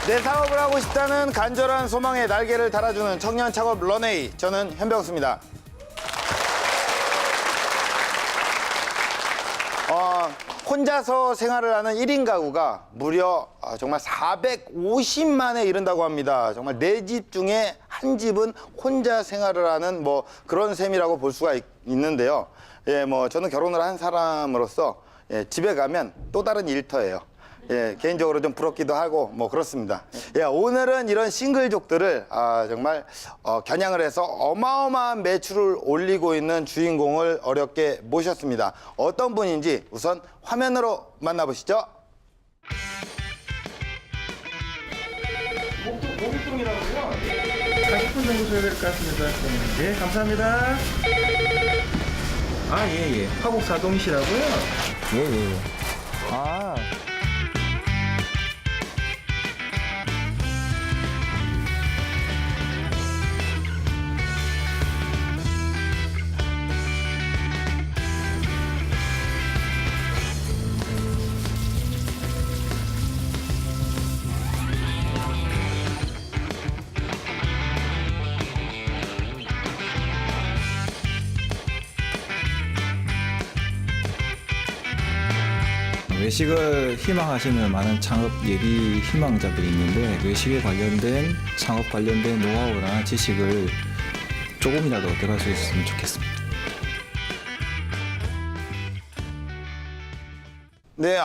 내 사업을 하고 싶다는 간절한 소망에 날개를 달아주는 청년 창업 런웨이, 저는 현병수입니다. 혼자서 생활을 하는 1인 가구가 무려 정말 450만에 이른다고 합니다. 정말 4집 중에 한 집은 혼자 생활을 하는 뭐 그런 셈이라고 볼 수가 있는데요. 예, 뭐 저는 결혼을 한 사람으로서 집에 가면 또 다른 일터예요. 예, 개인적으로 좀 부럽기도 하고 뭐 그렇습니다. 예, 오늘은 이런 싱글족들을 정말 겨냥을 해서 어마어마한 매출을 올리고 있는 주인공을 어렵게 모셨습니다. 어떤 분인지 우선 화면으로 만나보시죠. 목동이라고요? 40분 정도 줘야 될 것 같습니다. 네, 감사합니다. 예. 화곡 사동시라고요? 예. 외식을 희망하시는 많은 창업 예비 희망자들이 있는데 외식에 관련된 창업 관련된 노하우나 지식을 조금이라도 얻어갈 수 있었으면 좋겠습니다. 네,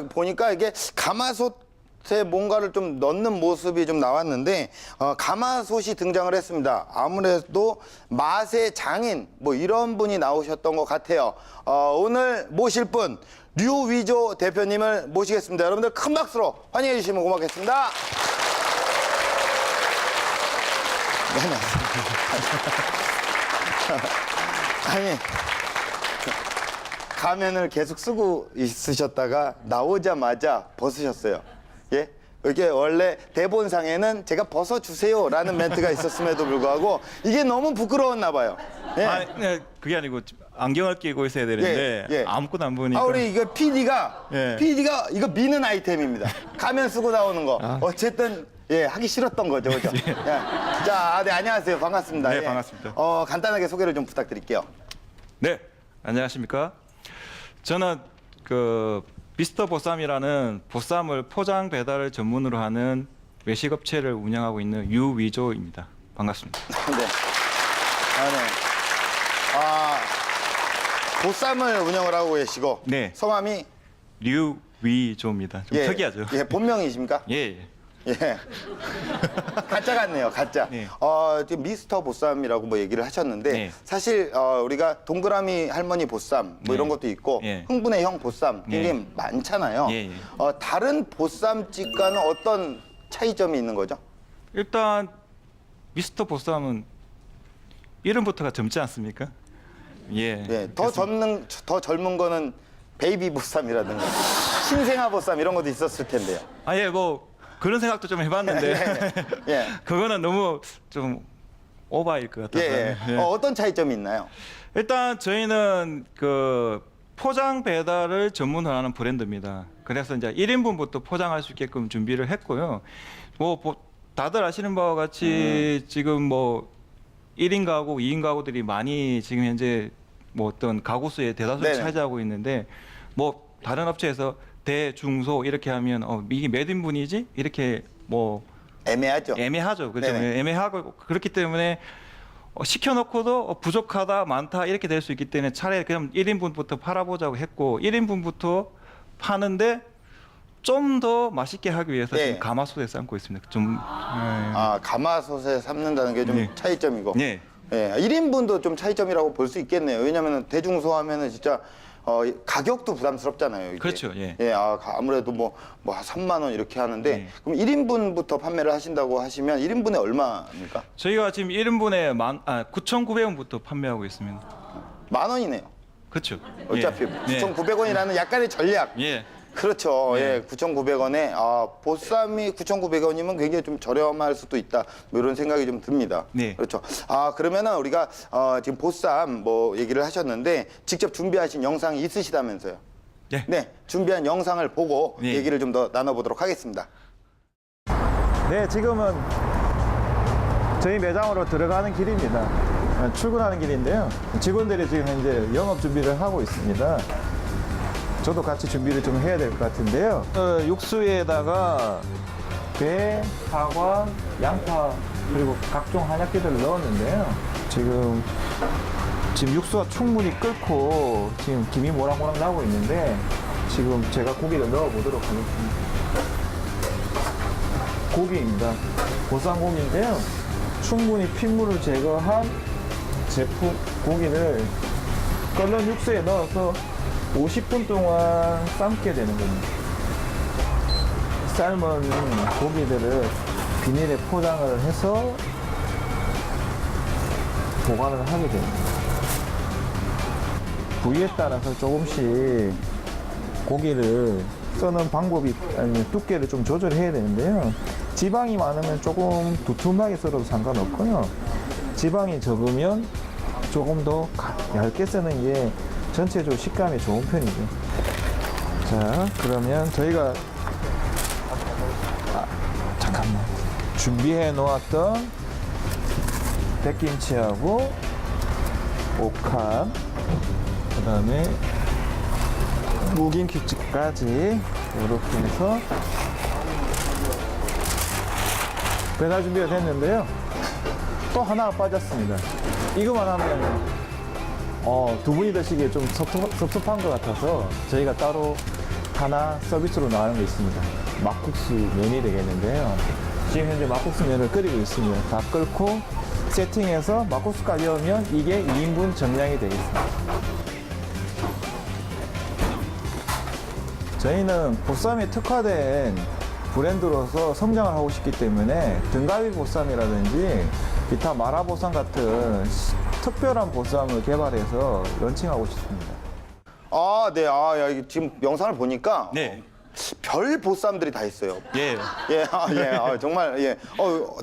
보니까 이게 가마솥에 뭔가를 좀 넣는 모습이 좀 나왔는데 가마솥이 등장을 했습니다. 아무래도 맛의 장인 뭐 이런 분이 나오셨던 것 같아요. 오늘 모실 분 류위조 대표님을 모시겠습니다. 여러분들 큰 박수로 환영해 주시면 고맙겠습니다. 네, 아니, 가면을 계속 쓰고 있으셨다가 나오자마자 벗으셨어요. 예? 이게 원래 대본상에는 제가 벗어주세요 라는 멘트가 있었음에도 불구하고 이게 너무 부끄러웠나 봐요. 예. 그게 아니고 안경을 끼고 있어야 되는데 예. 아무것도 안 보니까. 우리 이거 PD가 예. 이거 미는 아이템입니다. 가면 쓰고 나오는 거. 어쨌든 하기 싫었던 거죠, 그죠? 예. 자, 네, 안녕하세요, 반갑습니다. 네, 반갑습니다. 간단하게 소개를 좀 부탁드릴게요. 네, 안녕하십니까? 저는 미스터 보쌈이라는 보쌈을 포장 배달을 전문으로 하는 외식업체를 운영하고 있는 유위조입니다. 반갑습니다. 네. 보쌈을 운영을 하고 계시고 네. 성함이 류위조입니다. 좀 특이하죠? 예, 본명이십니까? 예. 예. 가짜 같네요, 가짜. 네. 지금 미스터 보쌈이라고 뭐 얘기를 하셨는데 네. 사실 우리가 동그라미 할머니 보쌈 뭐 이런 것도 있고 예. 흥분의 형 보쌈 굉장히 예. 많잖아요. 예. 다른 보쌈집과는 어떤 차이점이 있는 거죠? 일단 미스터 보쌈은 이름부터가 젊지 않습니까? 예. 예. 더 젊은 거는 베이비 보쌈이라든가 신생아 보쌈 이런 것도 있었을 텐데요. 뭐 그런 생각도 좀 해봤는데 예. 그거는 너무 좀 오바일 것 같아서. 예. 예. 어떤 차이점이 있나요? 일단 저희는 포장 배달을 전문으로 하는 브랜드입니다. 그래서 이제 1인분부터 포장할 수 있게끔 준비를 했고요. 다들 아시는 바와 같이 지금 뭐 1인 가구, 2인 가구들이 많이 지금 현재 뭐 어떤 가구 수의 대다수를 네네. 차지하고 있는데 뭐 다른 업체에서 대, 중, 소 이렇게 하면 이게 몇 인분이지? 이렇게 뭐 애매하죠. 애매하죠. 그렇죠. 네네. 애매하고 그렇기 때문에 시켜놓고도 부족하다, 많다 이렇게 될 수 있기 때문에 차라리 그냥 1인분부터 팔아보자고 했고 1인분부터 파는데 좀 더 맛있게 하기 위해서 네. 지금 가마솥에 삶고 있습니다. 좀 가마솥에 삶는다는 게 좀 네. 차이점이고. 예. 예, 1인분도 좀 차이점이라고 볼 수 있겠네요. 왜냐하면 대중소 하면은 진짜 가격도 부담스럽잖아요. 이게. 그렇죠. 예. 아무래도 뭐 3만 원 이렇게 하는데 예. 그럼 1인분부터 판매를 하신다고 하시면 1인분에 얼마입니까? 저희가 지금 1인분에 9,900원부터 판매하고 있습니다. 10,000원이네요. 그렇죠. 어차피 예. 9,900원이라는 약간의 전략. 예. 그렇죠. 네. 예, 9,900원에 보쌈이 9,900원이면 굉장히 좀 저렴할 수도 있다. 뭐 이런 생각이 좀 듭니다. 네. 그렇죠. 그러면은 우리가 지금 보쌈 뭐 얘기를 하셨는데 직접 준비하신 영상이 있으시다면서요? 네. 네, 준비한 영상을 보고 네. 얘기를 좀 더 나눠보도록 하겠습니다. 네, 지금은 저희 매장으로 들어가는 길입니다. 출근하는 길인데요. 직원들이 지금 현재 영업 준비를 하고 있습니다. 저도 같이 준비를 좀 해야 될 것 같은데요. 육수에다가 배, 사과, 양파 그리고 각종 한약재들을 넣었는데요. 지금 육수가 충분히 끓고 지금 김이 모락모락 나고 있는데 지금 제가 고기를 넣어 보도록 하겠습니다. 고기입니다. 보쌈 고기인데요. 충분히 핏물을 제거한 제품 고기를 끓는 육수에 넣어서 50분 동안 삶게 되는 겁니다. 삶은 고기들을 비닐에 포장을 해서 보관을 하게 됩니다. 부위에 따라서 조금씩 고기를 써는 방법이 아니면 두께를 좀 조절해야 되는데요. 지방이 많으면 조금 두툼하게 썰어도 상관없고요. 지방이 적으면 조금 더 얇게 쓰는 게 전체적으로 식감이 좋은 편이죠. 자, 그러면 저희가 잠깐만 준비해 놓았던 백김치하고 옥합 그 다음에 무김치까지 이렇게 해서 배달 준비가 됐는데요. 또 하나가 빠졌습니다. 이거만 하면 두 분이 드시기에 좀 섭섭한 것 같아서 저희가 따로 하나 서비스로 나가는 게 있습니다. 막국수 면이 되겠는데요. 지금 현재 막국수 면을 끓이고 있습니다. 다 끓고 세팅해서 막국수까지 넣으면 이게 2인분 정량이 되겠습니다. 저희는 보쌈에 특화된 브랜드로서 성장을 하고 싶기 때문에 등갈비 보쌈이라든지 기타 마라보쌈 같은 특별한 보쌈을 개발해서 런칭하고 싶습니다. 아, 네. 야, 이게 지금 영상을 보니까 네. 별 보쌈들이 다 있어요. 예. 예, 정말, 예.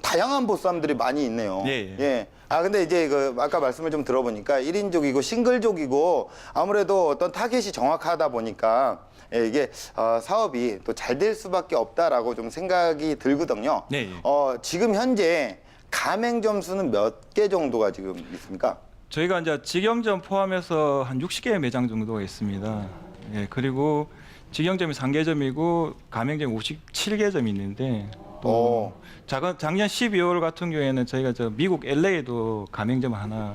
다양한 보쌈들이 많이 있네요. 예. 근데 이제 아까 말씀을 좀 들어보니까 1인족이고 싱글족이고 아무래도 어떤 타겟이 정확하다 보니까 예, 이게 사업이 또 잘 될 수밖에 없다라고 좀 생각이 들거든요. 네. 지금 현재 가맹점 수는 몇 개 정도가 지금 있습니까? 저희가 이제 직영점 포함해서 한 60개 매장 정도가 있습니다. 예, 그리고 직영점이 3개점이고 가맹점이 57개점이 있는데 또 작년 12월 같은 경우에는 저희가 미국 LA에도 가맹점 하나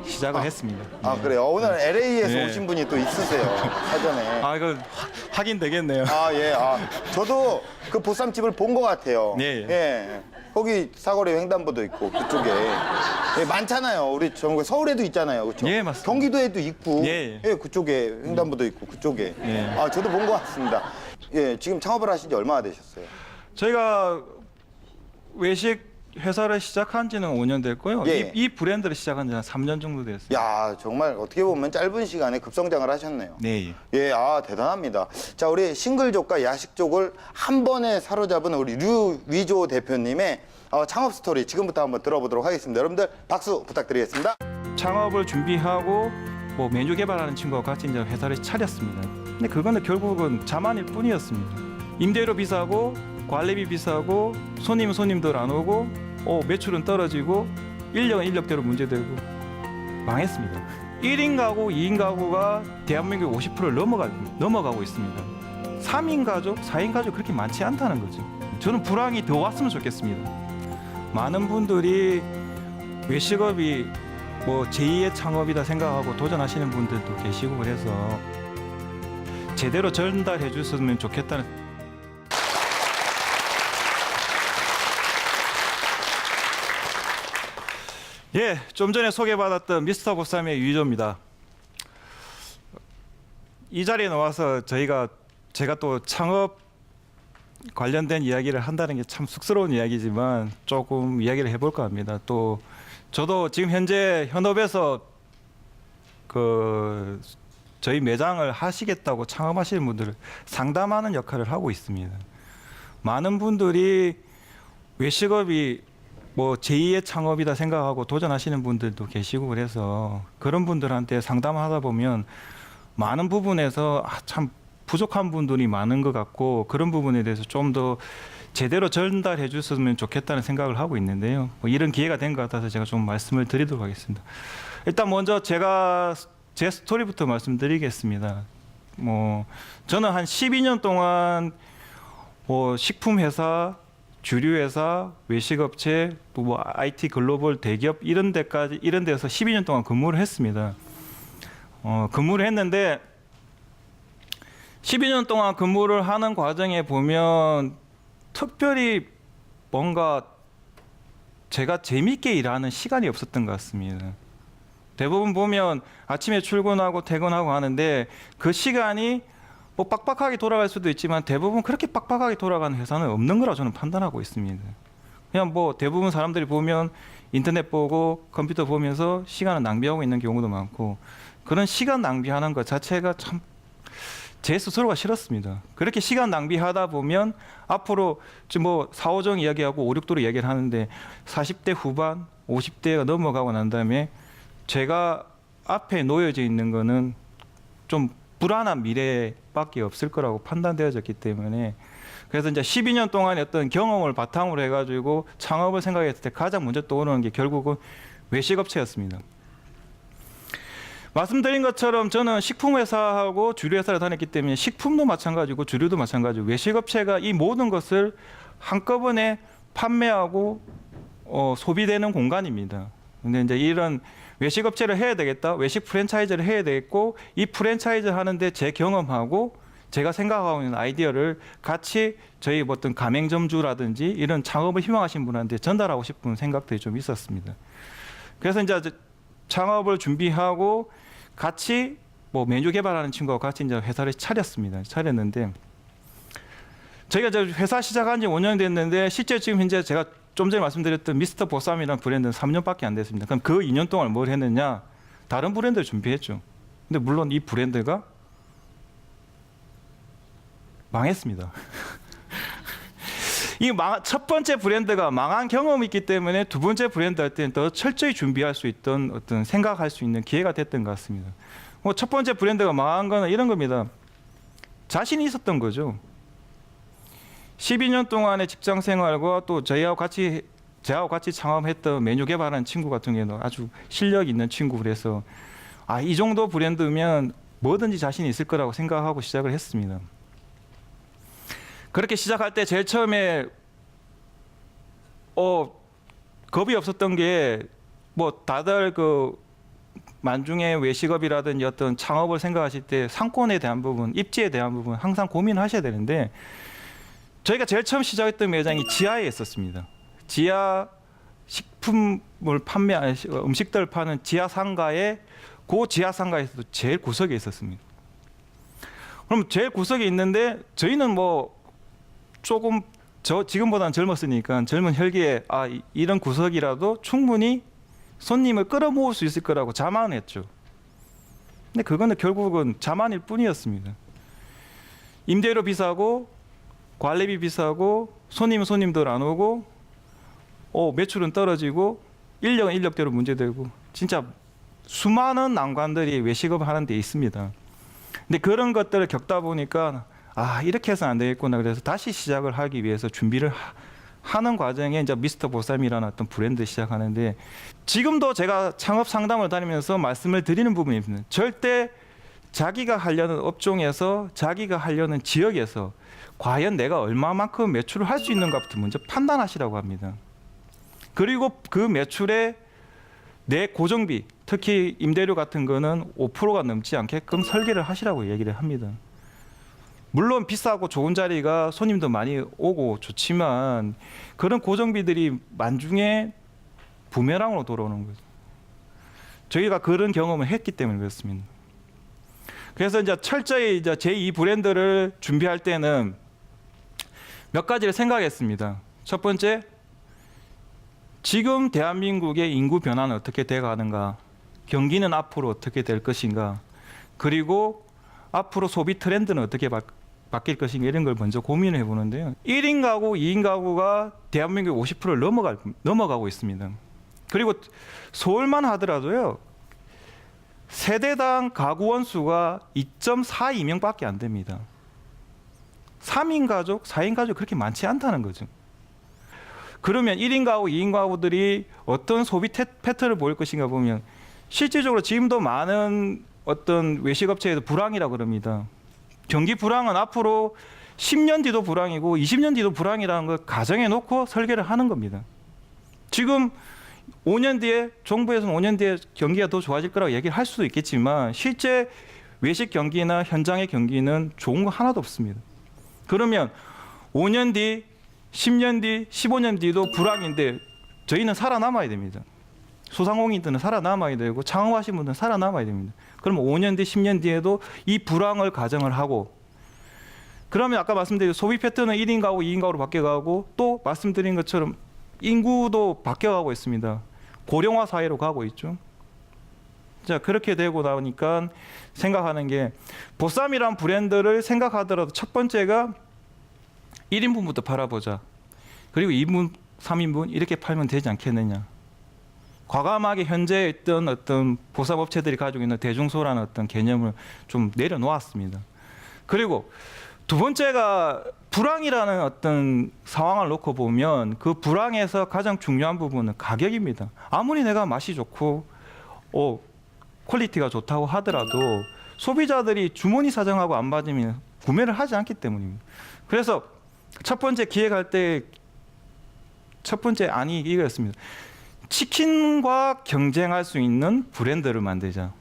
시작을 했습니다. 아, 네. 그래요? 오늘 LA에서 네. 오신 분이 또 있으세요. 사전에. 이거 확인되겠네요. 예. 저도 그 보쌈집을 본 것 같아요. 네. 예. 거기 사거리 횡단보도 있고 그쪽에 예, 많잖아요. 우리 전국 서울에도 있잖아요. 그렇죠? 예, 맞습니다. 경기도에도 있고 예. 그쪽에 횡단보도 있고 그쪽에. 예. 저도 본 것 같습니다. 예, 지금 창업을 하신 지 얼마나 되셨어요? 저희가 외식 회사를 시작한 지는 5년 됐고요. 예. 이 브랜드를 시작한 지는 3년 정도 됐어요. 야, 정말 어떻게 보면 짧은 시간에 급성장을 하셨네요. 네. 예, 대단합니다. 자, 우리 싱글족과 야식족을 한 번에 사로잡은 우리 류위조 대표님의 창업 스토리 지금부터 한번 들어보도록 하겠습니다. 여러분들 박수 부탁드리겠습니다. 창업을 준비하고 메뉴 개발하는 친구와 같이 이제 회사를 차렸습니다. 근데 그거는 결국은 자만일 뿐이었습니다. 임대료 비싸고 관리비 비싸고 손님들 안 오고 매출은 떨어지고 인력은 인력대로 문제되고 망했습니다. 1인 가구, 2인 가구가 대한민국 50%를 넘어가고 있습니다. 3인 가족, 4인 가족 그렇게 많지 않다는 거죠. 저는 불황이 더 왔으면 좋겠습니다. 많은 분들이 외식업이 제2의 창업이다 생각하고 도전하시는 분들도 계시고 그래서 제대로 전달해 주셨으면 좋겠다는 예, 좀 전에 소개받았던 미스터 보쌈의 유희조입니다. 이 자리에 나와서 제가 또 창업 관련된 이야기를 한다는 게 참 쑥스러운 이야기지만 조금 이야기를 해볼까 합니다. 또 저도 지금 현재 현업에서 저희 매장을 하시겠다고 창업하시는 분들을 상담하는 역할을 하고 있습니다. 많은 분들이 외식업이 제2의 창업이다 생각하고 도전하시는 분들도 계시고 그래서 그런 분들한테 상담하다 보면 많은 부분에서 참 부족한 분들이 많은 것 같고 그런 부분에 대해서 좀 더 제대로 전달해 줬으면 좋겠다는 생각을 하고 있는데요. 뭐 이런 기회가 된 것 같아서 제가 좀 말씀을 드리도록 하겠습니다. 일단 먼저 제가 제 스토리부터 말씀드리겠습니다. 뭐 저는 한 12년 동안 뭐 식품 회사, 주류 회사, 외식 업체, 또 뭐 IT 글로벌 대기업 이런 데서 12년 동안 근무를 했습니다. 근무를 했는데 12년 동안 근무를 하는 과정에 보면 특별히 뭔가 제가 재밌게 일하는 시간이 없었던 것 같습니다. 대부분 보면 아침에 출근하고 퇴근하고 하는데 그 시간이 뭐 빡빡하게 돌아갈 수도 있지만 대부분 그렇게 빡빡하게 돌아가는 회사는 없는 거라고 저는 판단하고 있습니다. 그냥 뭐 대부분 사람들이 보면 인터넷 보고 컴퓨터 보면서 시간을 낭비하고 있는 경우도 많고 그런 시간 낭비하는 것 자체가 참 제 스스로가 싫었습니다. 그렇게 시간 낭비하다 보면 앞으로 지금 뭐 4, 5정 이야기하고 5, 6도로 이야기를 하는데 40대 후반, 50대가 넘어가고 난 다음에 제가 앞에 놓여져 있는 거는 좀 불안한 미래밖에 없을 거라고 판단되어졌기 때문에 그래서 이제 12년 동안의 어떤 경험을 바탕으로 해가지고 창업을 생각했을 때 가장 먼저 떠오르는 게 결국은 외식업체였습니다. 말씀드린 것처럼 저는 식품회사하고 주류회사를 다녔기 때문에 식품도 마찬가지고 주류도 마찬가지고 외식업체가 이 모든 것을 한꺼번에 판매하고 소비되는 공간입니다. 근데 이제 이런 외식업체를 해야 되겠다, 외식 프랜차이즈를 해야 되겠고 이 프랜차이즈 하는데 제 경험하고 제가 생각하고 있는 아이디어를 같이 저희 어떤 가맹점주라든지 이런 창업을 희망하신 분한테 전달하고 싶은 생각들이 좀 있었습니다. 그래서 이제 창업을 준비하고 같이 뭐 메뉴 개발하는 친구하고 같이 이제 회사를 차렸는데 저희가 이제 회사 시작한 지 5년 됐는데 실제 지금 현재 제가 좀 전에 말씀드렸던 미스터 보쌈이라는 브랜드는 3년밖에 안 됐습니다. 그럼 그 2년 동안 뭘 했느냐? 다른 브랜드를 준비했죠. 근데 물론 이 브랜드가 망했습니다. 이 첫 번째 브랜드가 망한 경험이 있기 때문에 두 번째 브랜드 할 때는 더 철저히 준비할 수 있던 어떤 생각할 수 있는 기회가 됐던 것 같습니다. 뭐 첫 번째 브랜드가 망한 거는 이런 겁니다. 자신이 있었던 거죠. 12년 동안의 직장 생활과 또 저하고 같이 창업했던 메뉴 개발하는 친구 같은 경우는 아주 실력 있는 친구 그래서 이 정도 브랜드면 뭐든지 자신이 있을 거라고 생각하고 시작을 했습니다. 그렇게 시작할 때 제일 처음에 겁이 없었던 게 뭐 다들 그 만중에 외식업이라든지 어떤 창업을 생각하실 때 상권에 대한 부분, 입지에 대한 부분 항상 고민하셔야 되는데 저희가 제일 처음 시작했던 매장이 지하에 있었습니다. 지하 식품을 판매하는 음식들 파는 지하 상가에 그 지하 상가에서도 제일 구석에 있었습니다. 그럼 제일 구석에 있는데 저희는 뭐 조금 지금보다는 젊었으니까 젊은 혈기에 이런 구석이라도 충분히 손님을 끌어모을 수 있을 거라고 자만했죠. 근데 그거는 결국은 자만일 뿐이었습니다. 임대료 비싸고 관리비 비싸고 손님은 손님들 안 오고 매출은 떨어지고 인력은 인력대로 문제되고 진짜 수많은 난관들이 외식업 하는 데 있습니다. 근데 그런 것들을 겪다 보니까 이렇게 해서는 안 되겠구나. 그래서 다시 시작을 하기 위해서 준비를 하는 과정에 이제 미스터 보쌈이라는 어떤 브랜드 시작하는데 지금도 제가 창업 상담을 다니면서 말씀을 드리는 부분이 있습니다. 절대 자기가 하려는 업종에서 자기가 하려는 지역에서 과연 내가 얼마만큼 매출을 할 수 있는가부터 먼저 판단하시라고 합니다. 그리고 그 매출에 내 고정비, 특히 임대료 같은 거는 5%가 넘지 않게끔 설계를 하시라고 얘기를 합니다. 물론 비싸고 좋은 자리가 손님도 많이 오고 좋지만 그런 고정비들이 만중에 부메랑으로 돌아오는 거죠. 저희가 그런 경험을 했기 때문에 그렇습니다. 그래서 이제 철저히 이제 제2 브랜드를 준비할 때는 몇 가지를 생각했습니다. 첫 번째, 지금 대한민국의 인구 변화는 어떻게 돼가는가, 경기는 앞으로 어떻게 될 것인가, 그리고 앞으로 소비 트렌드는 어떻게 바뀔 것인가 이런 걸 먼저 고민을 해보는데요. 1인 가구, 2인 가구가 대한민국 50%를 넘어가고 있습니다. 그리고 서울만 하더라도요. 세대당 가구 원수가 2.42명밖에 안 됩니다. 3인 가족, 4인 가족 그렇게 많지 않다는 거죠. 그러면 1인 가구, 2인 가구들이 어떤 소비 패턴을 보일 것인가 보면 실질적으로 지금도 많은 어떤 외식업체에서 불황이라고 그럽니다. 경기 불황은 앞으로 10년 뒤도 불황이고 20년 뒤도 불황이라는 걸 가정해 놓고 설계를 하는 겁니다. 지금 5년 뒤에 정부에서는 5년 뒤에 경기가 더 좋아질 거라고 얘기를 할 수도 있겠지만 실제 외식 경기나 현장의 경기는 좋은 거 하나도 없습니다. 그러면 5년 뒤, 10년 뒤, 15년 뒤도 불황인데 저희는 살아남아야 됩니다. 소상공인들은 살아남아야 되고 창업하신 분들은 살아남아야 됩니다. 그러면 5년 뒤, 10년 뒤에도 이 불황을 가정을 하고 그러면 아까 말씀드린 소비 패턴은 1인 가구, 2인 가구로 바뀌어가고 또 말씀드린 것처럼 인구도 바뀌어가고 있습니다. 고령화 사회로 가고 있죠. 자, 그렇게 되고 나니까 생각하는 게 보쌈이란 브랜드를 생각하더라도 첫 번째가 1인분부터 팔아보자. 그리고 2인분, 3인분 이렇게 팔면 되지 않겠느냐. 과감하게 현재 있던 어떤 보쌈 업체들이 가지고 있는 대중소라는 어떤 개념을 좀 내려놓았습니다. 그리고 두 번째가 불황이라는 어떤 상황을 놓고 보면 그 불황에서 가장 중요한 부분은 가격입니다. 아무리 내가 맛이 좋고 퀄리티가 좋다고 하더라도 소비자들이 주머니 사정하고 안 맞으면 구매를 하지 않기 때문입니다. 그래서 첫 번째 기획할 때 첫 번째 안이 이거였습니다. 치킨과 경쟁할 수 있는 브랜드를 만들자.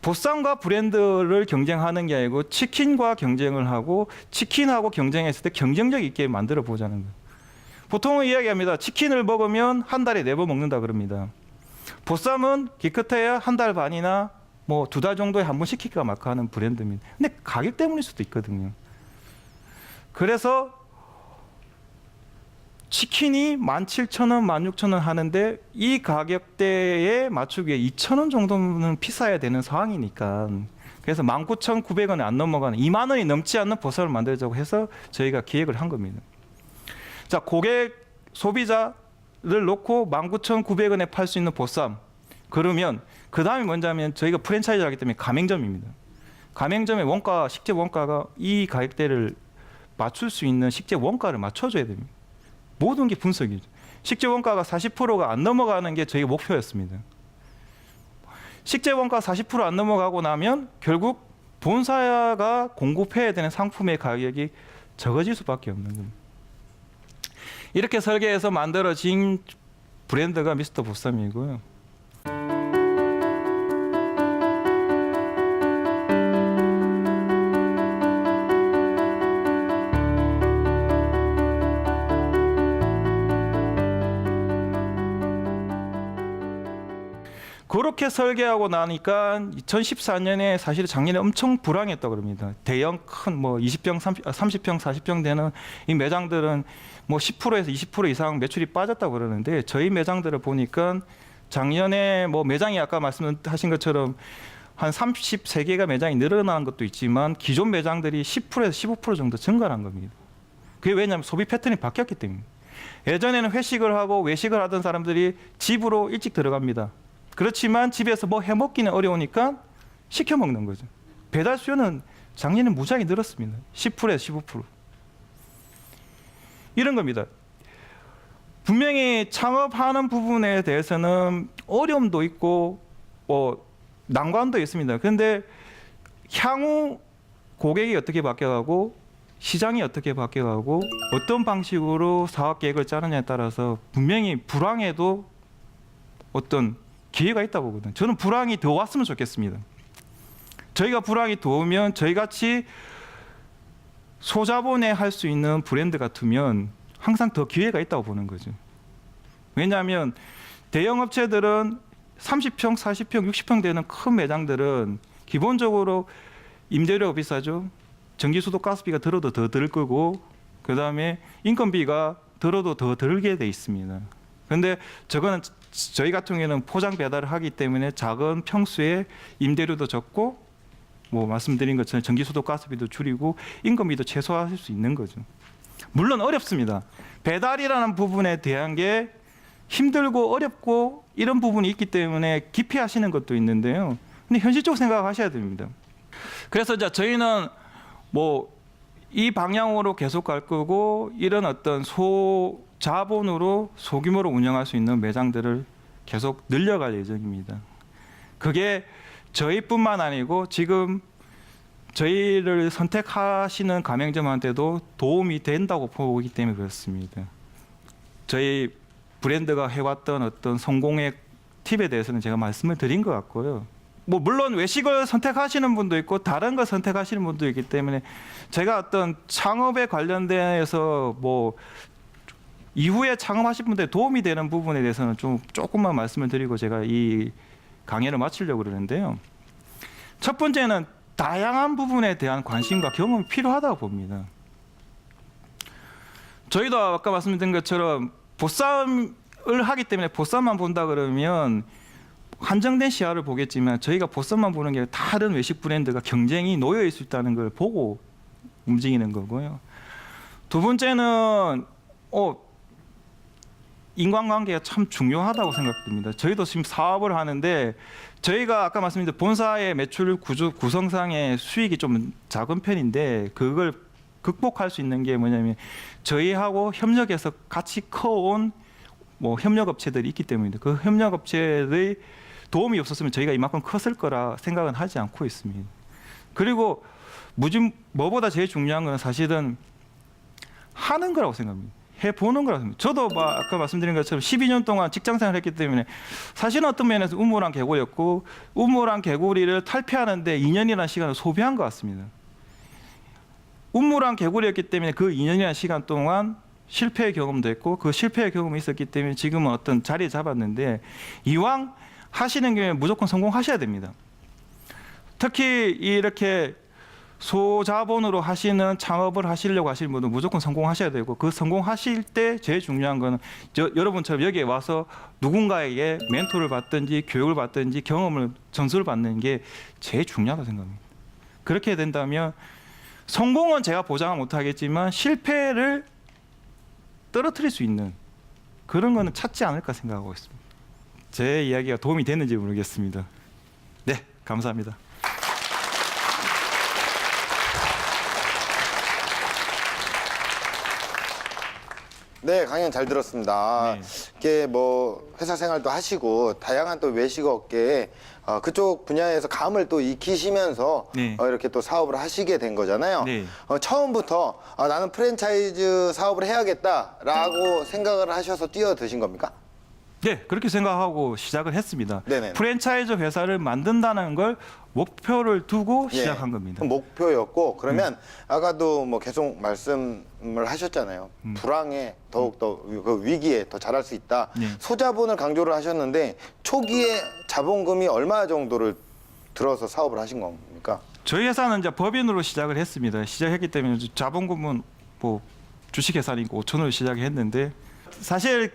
보쌈과 브랜드를 경쟁하는 게 아니고 치킨과 경쟁을 하고 치킨하고 경쟁했을 때 경쟁력 있게 만들어 보자는 거예요. 보통은 이야기합니다. 치킨을 먹으면 한 달에 4번 먹는다 그럽니다. 보쌈은 기껏해야 한 달 반이나 뭐 2달 정도에 한 번 시킬까 말까 하는 브랜드입니다. 근데 가격 때문일 수도 있거든요. 그래서 치킨이 17,000원, 16,000원 하는데 이 가격대에 맞추기에 2,000원 정도는 비싸야 되는 상황이니까 그래서 19,900원에 안 넘어가는 2만 원이 넘지 않는 보쌈을 만들자고 해서 저희가 기획을 한 겁니다. 자, 고객 소비자를 놓고 19,900원에 팔 수 있는 보쌈. 그러면 그 다음에 뭐냐면 저희가 프랜차이즈를 하기 때문에 가맹점입니다. 가맹점의 원가, 식재 원가가 이 가격대를 맞출 수 있는 식재 원가를 맞춰줘야 됩니다. 모든 게 분석이죠. 식재 원가가 40%가 안 넘어가는 게 저희 목표였습니다. 식재 원가 40% 안 넘어가고 나면 결국 본사가 공급해야 되는 상품의 가격이 적어질 수밖에 없는 겁니다. 이렇게 설계해서 만들어진 브랜드가 미스터 보쌈이고요. 그렇게 설계하고 나니까 2014년에 사실 작년에 엄청 불황했다고 그럽니다. 대형 큰 뭐 20평, 30평, 40평 되는 이 매장들은 뭐 10%에서 20% 이상 매출이 빠졌다고 그러는데 저희 매장들을 보니까 작년에 뭐 매장이 아까 말씀하신 것처럼 한 33개가 매장이 늘어난 것도 있지만 기존 매장들이 10%에서 15% 정도 증가한 겁니다. 그게 왜냐하면 소비 패턴이 바뀌었기 때문에. 예전에는 회식을 하고 외식을 하던 사람들이 집으로 일찍 들어갑니다. 그렇지만 집에서 뭐 해먹기는 어려우니까 시켜 먹는 거죠. 배달 수요는 작년에 무지하게 늘었습니다. 10%에서 15%. 이런 겁니다. 분명히 창업하는 부분에 대해서는 어려움도 있고 난관도 있습니다. 그런데 향후 고객이 어떻게 바뀌어가고 시장이 어떻게 바뀌어가고 어떤 방식으로 사업 계획을 짜느냐에 따라서 분명히 불황에도 어떤 기회가 있다고 보거든요. 저는 불황이 더 왔으면 좋겠습니다. 저희가 불황이 더 오면 저희같이 소자본에 할 수 있는 브랜드 같으면 항상 더 기회가 있다고 보는 거죠. 왜냐하면 대형 업체들은 30평, 40평, 60평 되는 큰 매장들은 기본적으로 임대료가 비싸죠. 전기수도 가스비가 들어도 더 들 거고 그 다음에 인건비가 들어도 더 들게 돼 있습니다. 그런데 저거는 저희 같은 경우에는 포장 배달을 하기 때문에 작은 평수에 임대료도 적고 뭐 말씀드린 것처럼 전기수도 가스비도 줄이고 인건비도 최소화할 수 있는 거죠. 물론 어렵습니다. 배달이라는 부분에 대한 게 힘들고 어렵고 이런 부분이 있기 때문에 기피하시는 것도 있는데요. 근데 현실적으로 생각하셔야 됩니다. 그래서 이제 저희는 뭐 이 방향으로 계속 갈 거고 이런 어떤 소자본으로 소규모로 운영할 수 있는 매장들을 계속 늘려갈 예정입니다. 그게 저희뿐만 아니고 지금 저희를 선택하시는 가맹점한테도 도움이 된다고 보기 때문에 그렇습니다. 저희 브랜드가 해왔던 어떤 성공의 팁에 대해서는 제가 말씀을 드린 것 같고요. 뭐 물론 외식을 선택하시는 분도 있고 다른 걸 선택하시는 분도 있기 때문에 제가 어떤 창업에 관련돼서 뭐 이후에 창업하실 분들에 도움이 되는 부분에 대해서는 조금만 말씀을 드리고 제가 이 강의를 마치려고 그러는데요. 첫 번째는 다양한 부분에 대한 관심과 경험이 필요하다고 봅니다. 저희도 아까 말씀드린 것처럼 보쌈을 하기 때문에 보쌈만 본다 그러면 한정된 시야를 보겠지만 저희가 보쌈만 보는 게 다른 외식 브랜드가 경쟁이 놓여 있을 수 있다는 걸 보고 움직이는 거고요. 두 번째는 인간관계가 참 중요하다고 생각됩니다. 저희도 지금 사업을 하는데 저희가 아까 말씀드린 본사의 매출 구성상의 수익이 좀 작은 편인데 그걸 극복할 수 있는 게 뭐냐면 저희하고 협력해서 같이 커온 뭐 협력업체들이 있기 때문입니다. 그 협력업체의 도움이 없었으면 저희가 이만큼 컸을 거라 생각은 하지 않고 있습니다. 그리고 뭐보다 제일 중요한 건 사실은 하는 거라고 생각합니다. 해보는 거라고 생각합니다. 저도 아까 말씀드린 것처럼 12년 동안 직장생활을 했기 때문에 사실은 어떤 면에서 우물안 개구리였고 우물안 개구리를 탈피하는데 2년이라는 시간을 소비한 것 같습니다. 우물안 개구리였기 때문에 그 2년이라는 시간 동안 실패의 경험도 했고 그 실패의 경험이 있었기 때문에 지금은 어떤 자리에 잡았는데 이왕 하시는 경우에 무조건 성공하셔야 됩니다. 특히 이렇게 소자본으로 하시는 창업을 하시려고 하시는 분은 무조건 성공하셔야 되고 그 성공하실 때 제일 중요한 거는 여러분처럼 여기에 와서 누군가에게 멘토를 받든지 교육을 받든지 전수를 받는 게 제일 중요하다고 생각합니다. 그렇게 된다면 성공은 제가 보장은 못하겠지만 실패를 떨어뜨릴 수 있는 그런 거는 찾지 않을까 생각하고 있습니다. 제 이야기가 도움이 됐는지 모르겠습니다. 네, 감사합니다. 네, 강연 잘 들었습니다. 네. 이게 뭐 회사 생활도 하시고 다양한 또 외식 업계에 그쪽 분야에서 감을 또 익히시면서 네. 이렇게 또 사업을 하시게 된 거잖아요. 네. 처음부터 나는 프랜차이즈 사업을 해야겠다라고 생각을 하셔서 뛰어드신 겁니까? 네, 그렇게 생각하고 시작을 했습니다. 네네네. 프랜차이즈 회사를 만든다는 걸 목표를 두고 예. 시작한 겁니다. 목표였고 그러면 아까도 뭐 계속 말씀을 하셨잖아요. 불황에 더욱더 그 위기에 더 잘할 수 있다. 네. 소자본을 강조를 하셨는데 초기에 자본금이 얼마 정도를 들어서 사업을 하신 겁니까? 저희 회사는 이제 법인으로 시작을 했습니다. 시작했기 때문에 자본금은 뭐 주식회사니까 5천으로 시작했는데 사실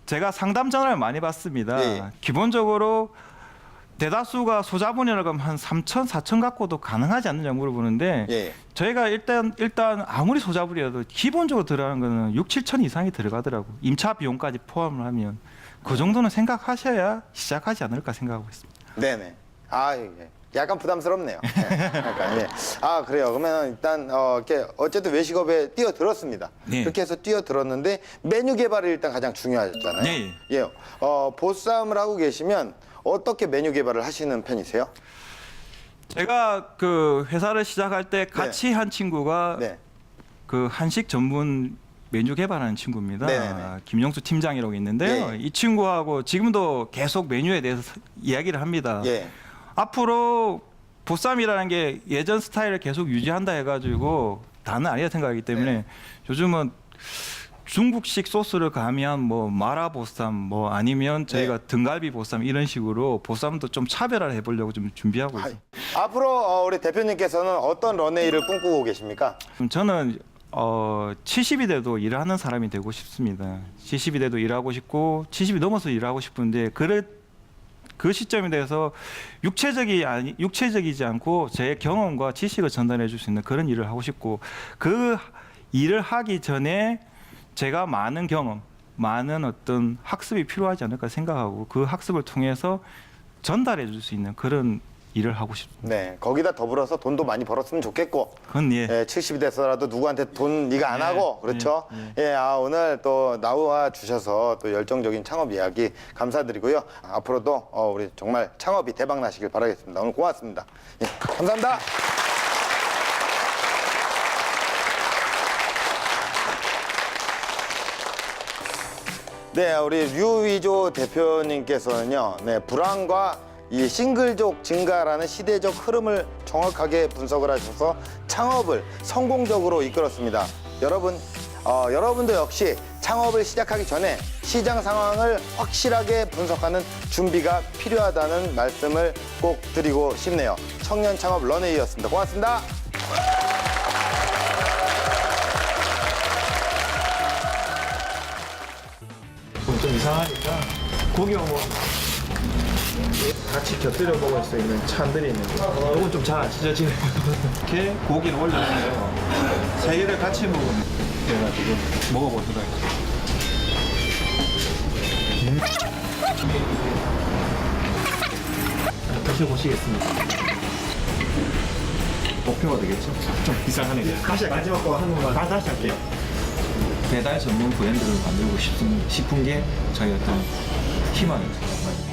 제가 상담 전화를 많이 받습니다. 예. 기본적으로 대다수가 소자본이라고 하면 한 3천, 4천 갖고도 가능하지 않느냐 물어보는데 예. 저희가 일단 아무리 소자본이라도 기본적으로 들어가는 거는 6, 7천 이상이 들어가더라고. 임차 비용까지 포함을 하면 그 정도는 생각하셔야 시작하지 않을까 생각하고 있습니다. 네네. 예. 약간 부담스럽네요. 네. 약간, 예. 그래요. 그러면 일단 이렇게 어쨌든 외식업에 뛰어들었습니다. 네. 그렇게 해서 뛰어들었는데 메뉴 개발이 일단 가장 중요하잖아요. 네. 예. 보쌈을 하고 계시면 어떻게 메뉴 개발을 하시는 편이세요? 제가 그 회사를 시작할 때 같이 한 친구가 네. 그 한식 전문 메뉴 개발하는 친구입니다. 네네네. 김용수 팀장이라고 있는데요. 예. 이 친구하고 지금도 계속 메뉴에 대해서 이야기를 합니다. 예. 앞으로 보쌈이라는 게 예전 스타일을 계속 유지한다 해가지고 다는 아니라 생각하기 때문에 네. 요즘은 중국식 소스를 가미한 뭐 마라 보쌈 뭐 아니면 저희가 등갈비 보쌈 이런 식으로 보쌈도 좀 차별화를 해보려고 좀 준비하고 있어요. 앞으로 우리 대표님께서는 어떤 런웨이를 꿈꾸고 계십니까? 저는 70이 돼도 일하는 사람이 되고 싶습니다. 70이 돼도 일하고 싶고 70이 넘어서 일하고 싶은데 그 시점에 대해서 육체적이지 않고 제 경험과 지식을 전달해 줄 수 있는 그런 일을 하고 싶고 그 일을 하기 전에 제가 많은 경험, 많은 어떤 학습이 필요하지 않을까 생각하고 그 학습을 통해서 전달해 줄 수 있는 그런 일을 하고 싶습니다. 네, 거기다 더불어서 돈도 많이 벌었으면 좋겠고. 그건 예. 예, 70이 돼서라도 누구한테 돈 네가 안 하고 그렇죠? 예, 아, 오늘 또 나와 주셔서 또 열정적인 창업 이야기 감사드리고요. 앞으로도 우리 정말 창업이 대박 나시길 바라겠습니다. 오늘 고맙습니다. 예, 감사합니다. 네, 우리 류위조 대표님께서는요, 네, 불황과 이 싱글족 증가라는 시대적 흐름을 정확하게 분석을 하셔서 창업을 성공적으로 이끌었습니다. 여러분도 역시 창업을 시작하기 전에 시장 상황을 확실하게 분석하는 준비가 필요하다는 말씀을 꼭 드리고 싶네요. 청년 창업 런웨이였습니다. 고맙습니다. 좀 이상하니까 고기 오면 같이 곁들여 먹을 수 있는 찬들이 있는데 이건 좀 잘 안 찢어지네요. 이렇게 고기를 올렸어요. 세 개를 같이 먹으면 돼가지고 먹어보도록 하겠습니다. 드셔보시겠습니다. 목표가 되겠죠? 좀 이상하네요. 다시 마지막 거 한 번만 다시 할게요. 배달 전문 브랜드를 만들고 싶은 게 저희 어떤 희망입니다.